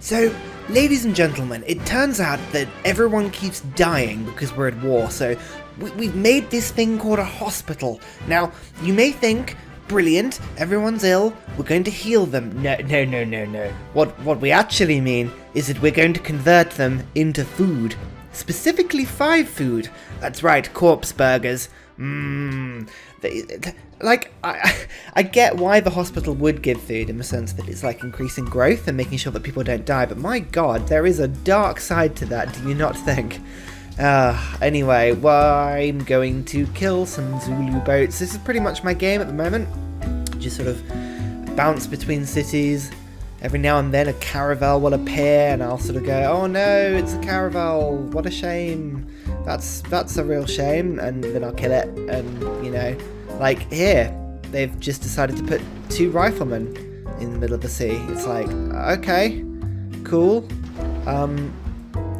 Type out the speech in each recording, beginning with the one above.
So, ladies and gentlemen, it turns out that everyone keeps dying because we're at war, so we've made this thing called a hospital. Now, you may think, brilliant, everyone's ill, we're going to heal them. No. What we actually mean is that we're going to convert them into food. Specifically 5 food. That's right, corpse burgers. I get why the hospital would give food in the sense that it's like increasing growth and making sure that people don't die, but my god, there is a dark side to that, do you not think? Anyway, I'm going to kill some Zulu boats. This is pretty much my game at the moment. Just sort of bounce between cities. Every now and then a caravel will appear and I'll sort of go, oh no, it's a caravel, what a shame. That's a real shame, and then I'll kill it, and you know, like here, they've just decided to put 2 riflemen in the middle of the sea. It's like, okay, cool. Are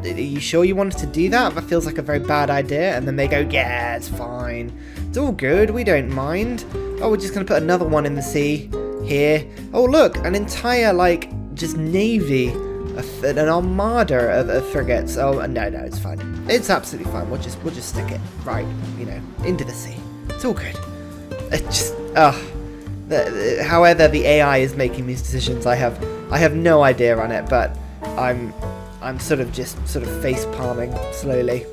you sure you wanted to do that? That feels like a very bad idea. And then they go, yeah, it's fine. It's all good, we don't mind. Oh, we're just going to put another one in the sea here. Oh, look, an entire, like, just navy, an armada of frigates. Oh, no, it's fine. It's absolutely fine. We'll just stick it right, you know, into the sea. It's all good. It just, however the AI is making these decisions, I have no idea on it, but I'm sort of face palming slowly.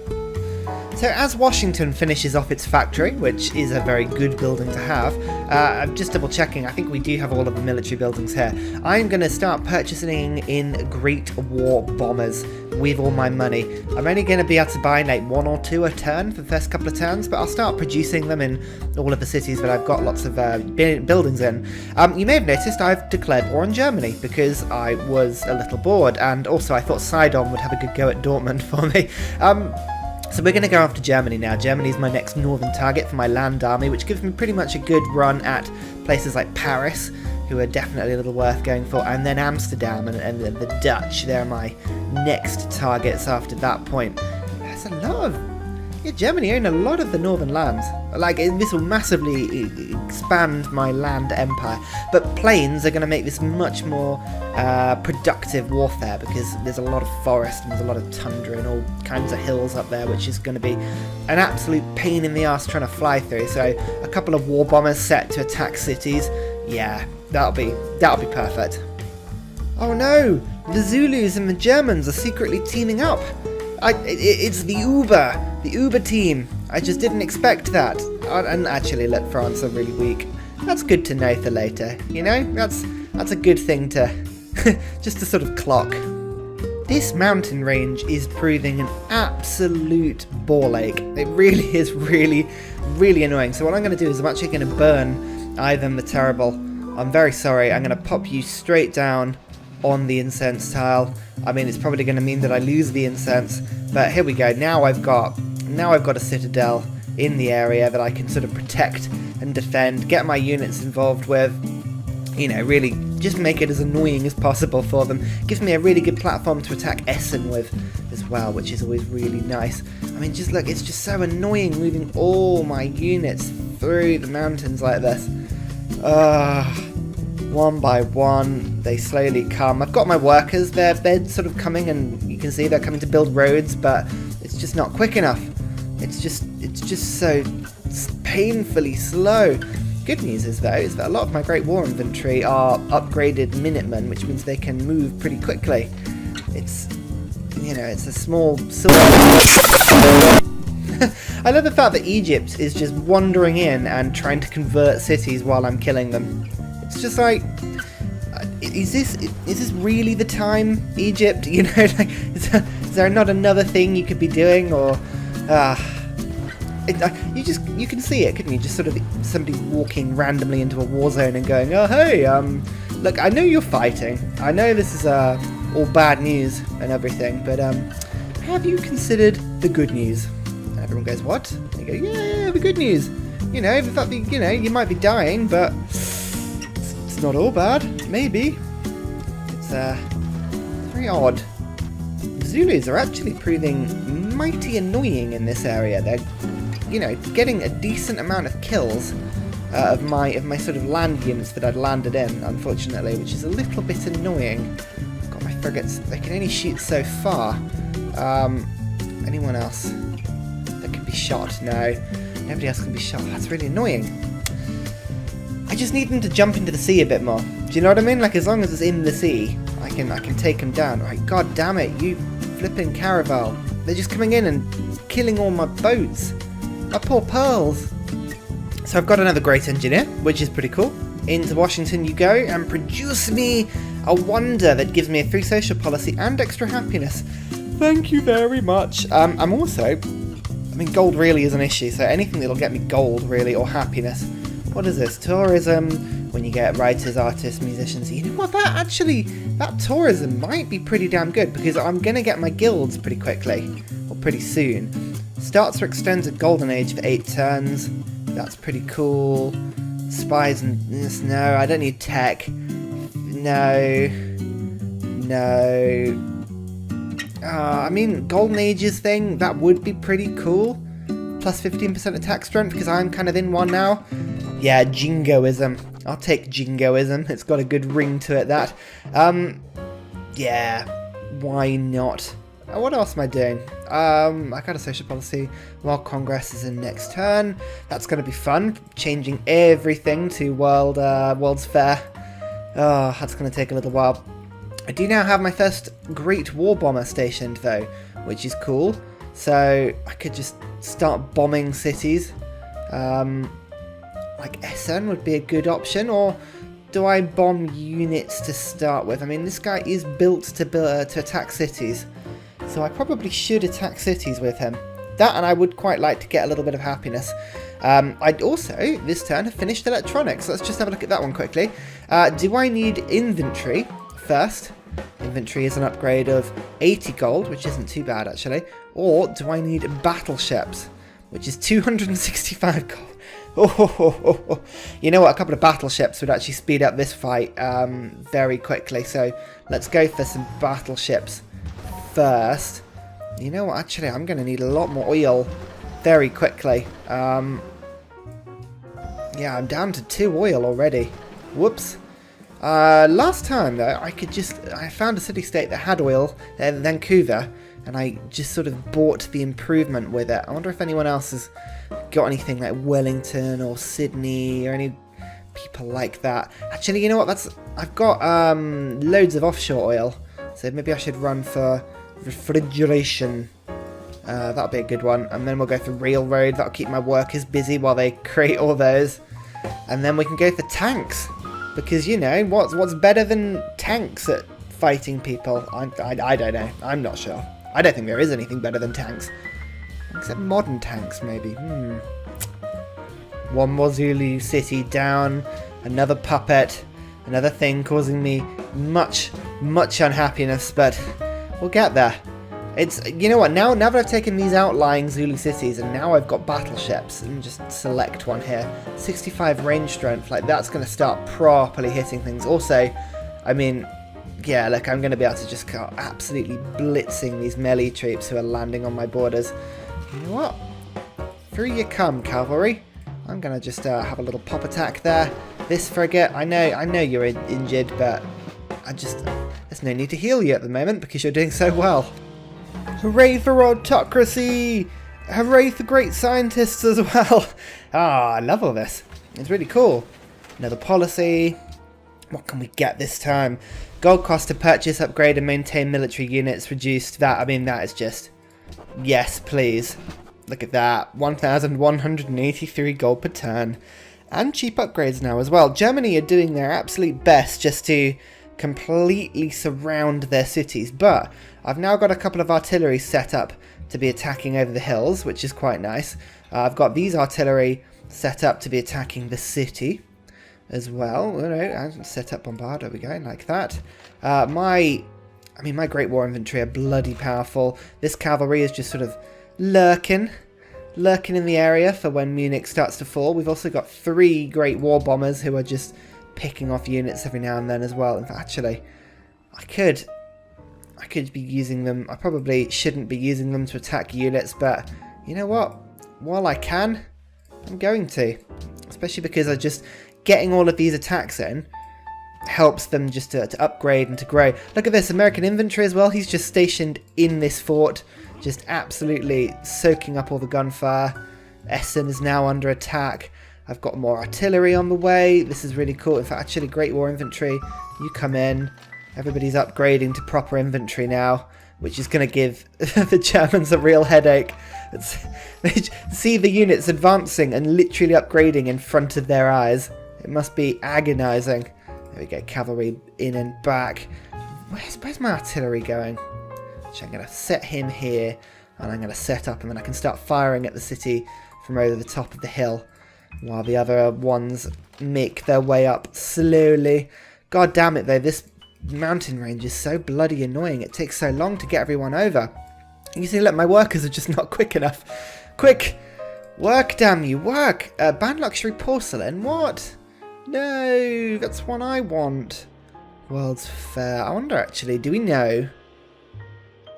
So as Washington finishes off its factory, which is a very good building to have, I'm just double checking, I think we do have all of the military buildings here. I'm going to start purchasing in Great War bombers with all my money. I'm only going to be able to buy like 1 or 2 a turn for the first couple of turns, but I'll start producing them in all of the cities that I've got lots of buildings in. You may have noticed I've declared war on Germany because I was a little bored, and also I thought Sidon would have a good go at Dortmund for me. So we're going to go after Germany now. Germany is my next northern target for my land army, which gives me pretty much a good run at places like Paris, who are definitely a little worth going for, and then Amsterdam and the Dutch. They're my next targets after that point. There's a lot of... Yeah, Germany own a lot of the northern lands. Like, this will massively expand my land empire. But plains are going to make this much more productive warfare, because there's a lot of forest and there's a lot of tundra and all kinds of hills up there, which is going to be an absolute pain in the arse trying to fly through. So a couple of war bombers set to attack cities. Yeah, that'll be perfect. Oh no! The Zulus and the Germans are secretly teaming up. It's the Uber team. I just didn't expect that. And actually, look, France are really weak. That's good to know for later, you know? That's a good thing to... just to sort of clock. This mountain range is proving an absolute ball ache. It really is really annoying. So what I'm going to do is I'm actually going to burn Ivan the Terrible. I'm very sorry. I'm going to pop you straight down on the incense tile. I mean, it's probably going to mean that I lose the incense, but here we go. Now I've got a citadel in the area that I can sort of protect and defend, get my units involved with, you know, really just make it as annoying as possible for them. Gives me a really good platform to attack Essen with as well, which is always really nice. I mean, just look, it's just so annoying moving all my units through the mountains like this. One by one, they slowly come. I've got my workers, they're sort of coming, and you can see they're coming to build roads, but it's just not quick enough. It's just so painfully slow. Good news is, though, is that a lot of my Great War infantry are upgraded Minutemen, which means they can move pretty quickly. It's, you know, it's a small sort of... I love the fact that Egypt is just wandering in and trying to convert cities while I'm killing them. It's just like, is this really the time, Egypt? You know, like, is there not another thing you could be doing, or you can see it, couldn't you? Just sort of somebody walking randomly into a war zone and going, oh hey, look, I know you're fighting. I know this is all bad news and everything, but have you considered the good news? And everyone goes, what? And you go, yeah, the good news. You know, the fact that, you know, you might be dying, but not all bad, maybe. It's very odd. The Zulus are actually proving mighty annoying in this area. They're, you know, getting a decent amount of kills of my sort of land units that I'd landed in, unfortunately, which is a little bit annoying. I've got my frigates, they can only shoot so far. Anyone else that can be shot? No, nobody else can be shot. That's really annoying. I just need them to jump into the sea a bit more. Do you know what I mean? Like, as long as it's in the sea, I can take them down. Right, god damn it, you flipping caravel. They're just coming in and killing all my boats. My poor pearls. So I've got another great engineer, which is pretty cool. Into Washington you go and produce me a wonder that gives me a free social policy and extra happiness. Thank you very much. I'm also, I mean, gold really is an issue, so anything that'll get me gold, really, or happiness. What is this? Tourism, when you get writers, artists, musicians. You know what, that tourism might be pretty damn good, because I'm going to get my guilds pretty quickly, or pretty soon. Starts or extends a golden age for 8 turns. That's pretty cool. Spies and this, no, I don't need tech. No. I mean, golden ages thing, that would be pretty cool. Plus 15% attack strength, because I'm kind of in one now. Yeah, jingoism. I'll take jingoism. It's got a good ring to it, that. Yeah, why not? What else am I doing? I got a social policy while Congress is in next turn. That's going to be fun. Changing everything to World's Fair. Oh, that's going to take a little while. I do now have my first Great War Bomber stationed, though, which is cool. So I could just start bombing cities. Like Essen would be a good option, or do I bomb units to start with? I mean, this guy is built to attack cities, so I probably should attack cities with him. That, and I would quite like to get a little bit of happiness. I'd also, this turn, have finished electronics. Let's just have a look at that one quickly. Do I need inventory first? Inventory is an upgrade of 80 gold, which isn't too bad, actually. Or do I need battleships, which is 265 gold? Oh, you know what? A couple of battleships would actually speed up this fight very quickly. So let's go for some battleships first. You know what? Actually, I'm going to need a lot more oil very quickly. Yeah, I'm down to 2 oil already. Whoops. Last time, though, I found a city-state that had oil, Vancouver, and I just sort of bought the improvement with it. I wonder if anyone else has got anything like Wellington or Sydney or any people like that. Actually, you know what? I've got loads of offshore oil, so maybe I should run for refrigeration. That'll be a good one. And then we'll go for railroad. That'll keep my workers busy while they create all those. And then we can go for tanks. Because, you know, what's better than tanks at fighting people? I don't know. I'm not sure. I don't think there is anything better than tanks. Except modern tanks, maybe. One more Zulu city down. Another puppet. Another thing causing me much unhappiness. But we'll get there. It's, you know what, now that I've taken these outlying Zulu cities and now I've got battleships, and just select one here, 65 range strength, like that's going to start properly hitting things. Also, I mean, yeah, look, I'm going to be able to just start absolutely blitzing these melee troops who are landing on my borders. You know what? Through you come, cavalry. I'm going to just have a little pop attack there. This frigate, I know you're injured, but there's no need to heal you at the moment because you're doing so well. Hooray for autocracy! Hooray for great scientists as well! I love all this. It's really cool. Another policy. What can we get this time? Gold cost to purchase, upgrade and maintain military units reduced. That is just... Yes, please. Look at that. 1,183 gold per turn. And cheap upgrades now as well. Germany are doing their absolute best just to completely surround their cities, but I've now got a couple of artillery set up to be attacking over the hills, which is quite nice. I've got these artillery set up to be attacking the city as well. I set up bombard, there we go, like that. My Great War infantry are bloody powerful. This cavalry is just sort of lurking in the area for when Munich starts to fall. We've also got 3 Great War bombers who are just picking off units every now and then as well. In fact, actually, I could be using them. I probably shouldn't be using them to attack units, but you know what? While I can, I'm going to. Especially because I'm just getting all of these attacks in helps them just to upgrade and to grow. Look at this, American infantry as well. He's just stationed in this fort, just absolutely soaking up all the gunfire. Essen is now under attack. I've got more artillery on the way. This is really cool. In fact, actually, Great War Infantry, you come in. Everybody's upgrading to proper infantry now, which is going to give the Germans a real headache. See the units advancing and literally upgrading in front of their eyes. It must be agonizing. There we go, cavalry in and back. Where's my artillery going? So I'm going to set him here, and I'm going to set up, and then I can start firing at the city from over the top of the hill, while the other ones make their way up slowly. God damn it, though, this mountain range is so bloody annoying. It takes so long to get everyone over. You see, look, my workers are just not quick enough. Quick! Work, damn you, work! Ban luxury porcelain, what? No, that's one I want. World's Fair. I wonder, actually, do we know?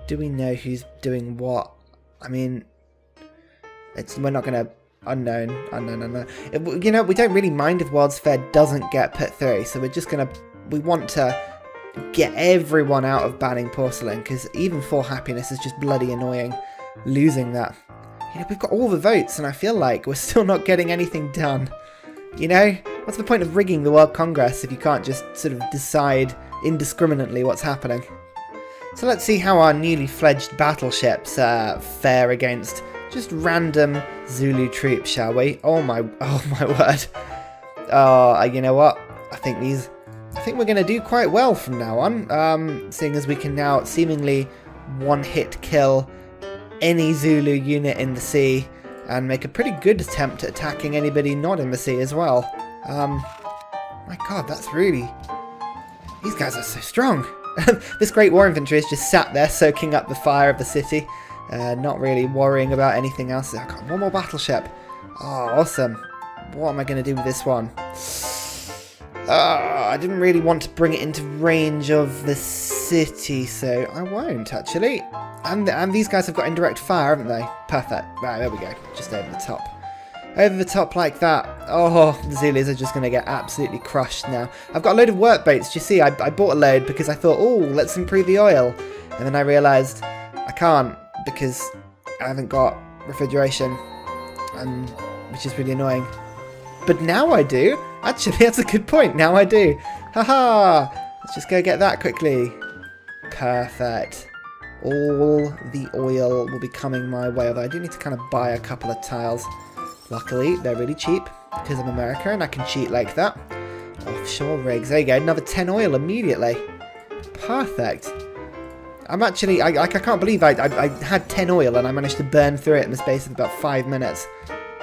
Do we know who's doing what? I mean, we're not going to... Unknown. You know, we don't really mind if World's Fair doesn't get put through, so we're just going to... We want to get everyone out of banning porcelain, because even for happiness is just bloody annoying losing that. You know, we've got all the votes, and I feel like we're still not getting anything done. You know, what's the point of rigging the World Congress if you can't just sort of decide indiscriminately what's happening? So let's see how our newly fledged battleships fare against just random Zulu troops, shall we? Oh my word! You know what? I think we're going to do quite well from now on, seeing as we can now seemingly one-hit kill any Zulu unit in the sea and make a pretty good attempt at attacking anybody not in the sea as well. My god, that's really... These guys are so strong. This Great War Infantry is just sat there soaking up the fire of the city, not really worrying about anything else. I've got one more battleship. Oh, awesome. What am I going to do with this one? I didn't really want to bring it into range of the city, so I won't, actually. And these guys have got indirect fire, haven't they? Perfect. Right, there we go. Just over the top. Over the top like that. Oh, the Zulus are just going to get absolutely crushed now. I've got a load of work boats. Do you see? I bought a load because I thought, oh, let's improve the oil. And then I realised I can't because I haven't got refrigeration, which is really annoying. But now I do. Actually, that's a good point. Now I do. Haha! Let's just go get that quickly. Perfect. All the oil will be coming my way, although I do need to kind of buy a couple of tiles. Luckily, they're really cheap because I'm America and I can cheat like that. Offshore rigs. There you go. Another 10 oil immediately. Perfect. I'm actually... I can't believe I had 10 oil and I managed to burn through it in the space of about 5 minutes.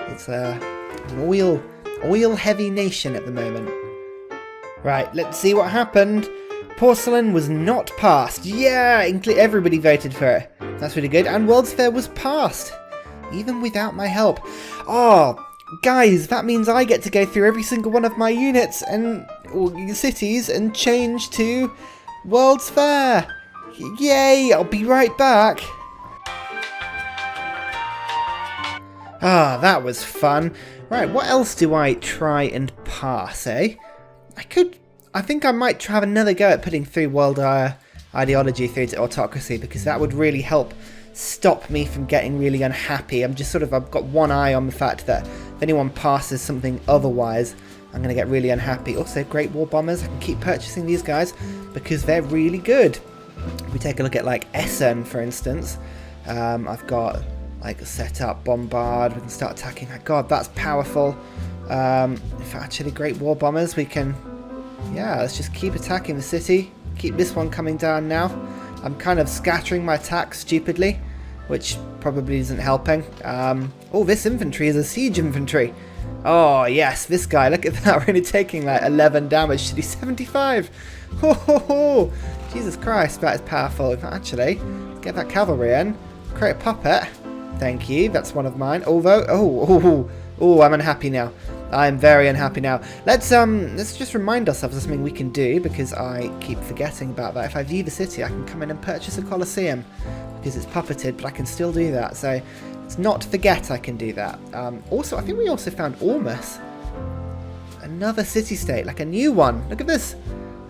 It's an oil-heavy nation at the moment. Right, let's see what happened. Porcelain was not passed. Yeah, everybody voted for it. That's really good. And World's Fair was passed, even without my help. Oh, guys, that means I get to go through every single one of my units and cities and change to World's Fair. Yay, I'll be right back. Ah, that was fun. Right, what else do I try and pass, eh? I think I might have another go at putting through world ideology through to autocracy, because that would really help stop me from getting really unhappy. I've got one eye on the fact that if anyone passes something otherwise, I'm going to get really unhappy. Also, Great War Bombers, I can keep purchasing these guys because they're really good. If we take a look at, like, Essen, for instance, I've got, like, set up bombard, we can start attacking. Oh, God, that's powerful. If actually Great War Bombers, we can... Yeah, let's just keep attacking the city. Keep this one coming down now. I'm kind of scattering my attacks stupidly, which probably isn't helping. Oh, this infantry is a siege infantry. Oh, yes, this guy. Look at that. We're only taking like 11 damage to do 75. Ho, ho, ho. Jesus Christ, that is powerful. Actually, let's get that cavalry in. Create a puppet. Thank you. That's one of mine. Although, I'm unhappy now. I'm very unhappy now. Let's just remind ourselves of something we can do, because I keep forgetting about that. If I view the city, I can come in and purchase a Colosseum, because it's puppeted, but I can still do that. So let's not forget I can do that. Also, I think we also found Ormus. Another city-state, like a new one. Look at this.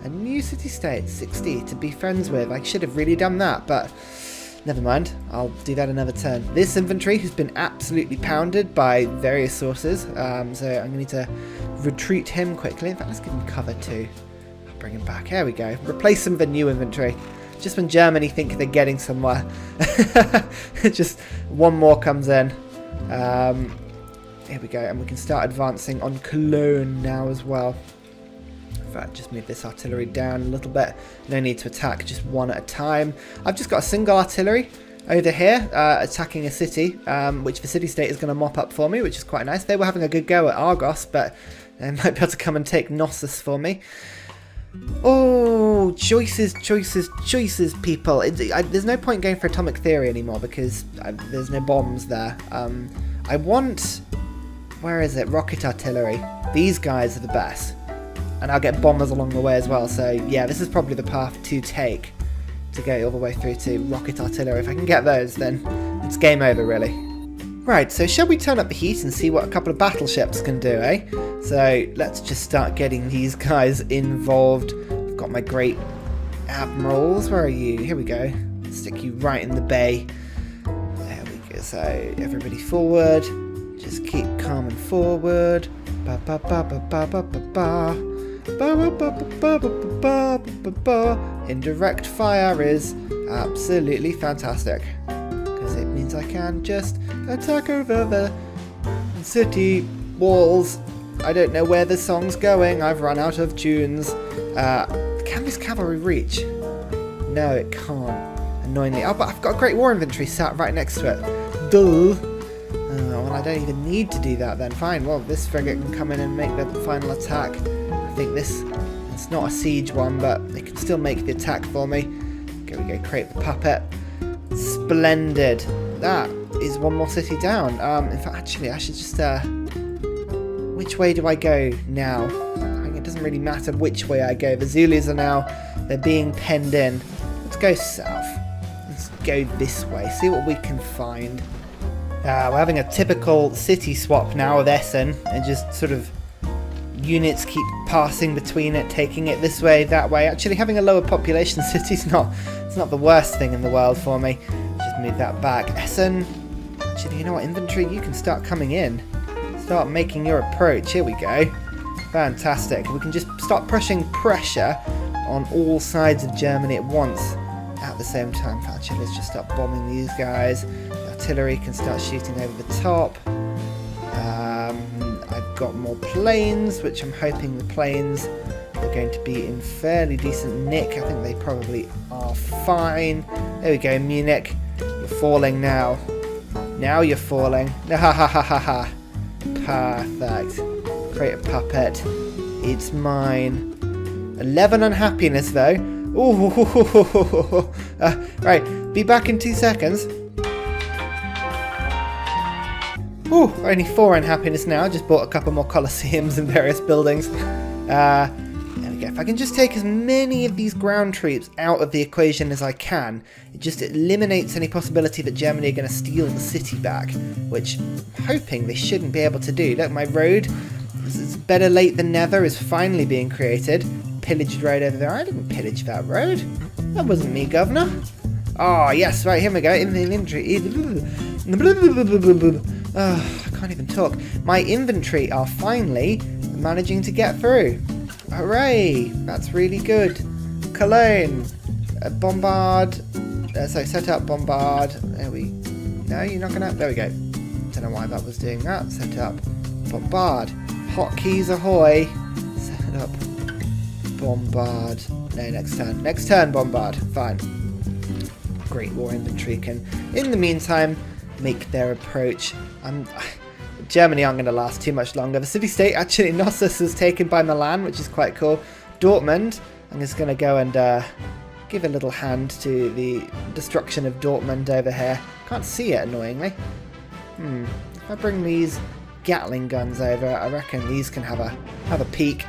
A new city-state, 60, to be friends with. I should have really done that, but never mind. I'll do that another turn. This infantry has been absolutely pounded by various sources, so I'm going to need to retreat him quickly. In fact, let's give him cover too. I'll bring him back. There we go. Replace him with a new infantry. Just when Germany think they're getting somewhere. Just one more comes in. Here we go, and we can start advancing on Cologne now as well. In fact, just move this artillery down a little bit. No need to attack, just one at a time. I've just got a single artillery over here attacking a city, which the city-state is going to mop up for me, which is quite nice. They were having a good go at Argos, but they might be able to come and take Knossos for me. Oh, choices, people. There's no point going for atomic theory anymore because there's no bombs there. I want... Where is it? Rocket artillery. These guys are the best. And I'll get bombers along the way as well. So, yeah, this is probably the path to take to go all the way through to rocket artillery. If I can get those, then it's game over, really. Right, so shall we turn up the heat and see what a couple of battleships can do, eh? So, let's just start getting these guys involved. I've got my great admirals. Where are you? Here we go. Stick you right in the bay. There we go. So, everybody forward. Just keep calm and forward. Ba ba ba ba ba ba ba ba. Ba ba ba ba ba ba ba ba. Indirect fire is absolutely fantastic because it means I can just attack over the city walls. I don't know where the song's going. I've run out of tunes. Can this cavalry reach? No, it can't. Annoyingly. Oh, but I've got a great war infantry sat right next to it. Duh. Well, I don't even need to do that then. Fine, well, this frigate can come in and make the final attack. I think it's not a siege one, but it can still make the attack for me. Here we go, create the puppet. Splendid. That is one more city down. In fact, actually, I should just... which way do I go now? I think it doesn't really matter which way I go. The Zulus are now... They're being penned in. Let's go south. Let's go this way. See what we can find. We're having a typical city swap now with Essen, and just sort of units keep passing between it, taking it this way, that way. Actually, having a lower population city is not the worst thing in the world for me. Just move that back. Essen, actually, you know what, infantry, you can start coming in. Start making your approach. Here we go. Fantastic. We can just start pushing pressure on all sides of Germany at once at the same time. Actually, let's just start bombing these guys. Artillery can start shooting over the top. I've got more planes, which I'm hoping the planes are going to be in fairly decent nick. I think they probably are fine. There we go, Munich. You're falling now. Now you're falling. Ha ha ha ha ha. Perfect. Create a puppet. It's mine. 11 unhappiness though. Ooh. Right, be back in 2 seconds. Ooh, only 4 unhappiness now. Just bought a couple more Colosseums and various buildings. There we go. If I can just take as many of these ground troops out of the equation as I can, it just eliminates any possibility that Germany are going to steal the city back, which I'm hoping they shouldn't be able to do. Look, my road, it's better late than never, is finally being created. Pillaged road over there. I didn't pillage that road. That wasn't me, governor. Oh, yes, right, here we go. Infantry. Oh, I can't even talk. My infantry are finally managing to get through. Hooray! That's really good. Cologne. Bombard. So set up, bombard. There we... No, you're not gonna... There we go. Don't know why that was doing that. Set up, bombard. Hotkeys ahoy. Set up, bombard. No, next turn. Next turn, bombard. Fine. Great war infantry can, in the meantime, make their approach. Germany aren't going to last too much longer. The city-state, actually, Knossos is taken by Milan, which is quite cool. Dortmund, I'm just going to go and give a little hand to the destruction of Dortmund over here. Can't see it, annoyingly. If I bring these Gatling guns over, I reckon these can have a peek.